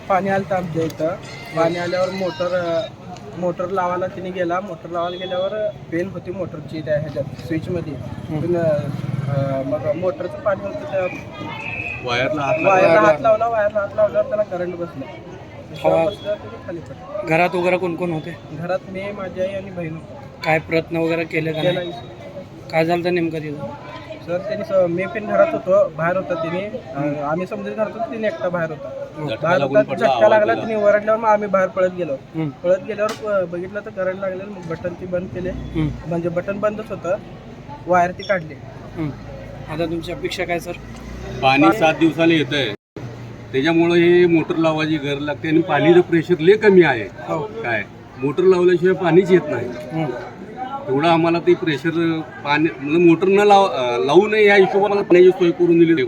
पाणी आलं तर आमच्या इथं. पाणी आल्यावर मोटर लावायला तिने गेला. मोटर लावायला गेल्यावर पेन होती मोटरची त्या ह्याच्यात स्विचमध्ये. पण मग मोटरचं पाणी होतं त्या वायरला हात लावल्यावर त्याला करंट बसला. बसल्यावर त्याने खाली पडलं. घरात वगैरे कोण कोण होते? घरात मी, माझी आई आणि बहीण होतो. काय प्रयत्न वगैरे केले का नाही? काय झालं तर नेमकं तिथं? सर त्यांनी मी पण घरात होतो, बाहेर होता तिने. आम्ही समजून घरात होतो, तिने एकटा बाहेर होता. झटका लागला, तिने ओरडल्यावर मग आम्ही बाहेर पळत गेल्यावर बघितलं तर करंट लागलेलं. मग बटन ती बंद केले, म्हणजे बटन बंदच होतं, वायर ती काढली. आता तुमची अपेक्षा काय सर? पाणी 7 दिवसाला येत आहे, त्याच्यामुळे हे मोटर लावायची गरज लागते. आणि पाणीचं प्रेशर लय कमी आहे. काय मोटर लावल्याशिवाय पाणीच येत नाही. तेवढं आम्हाला ते प्रेशर पाणी मोटर न लावू नये या हिशोबाला पाण्याची सोय करून दिली.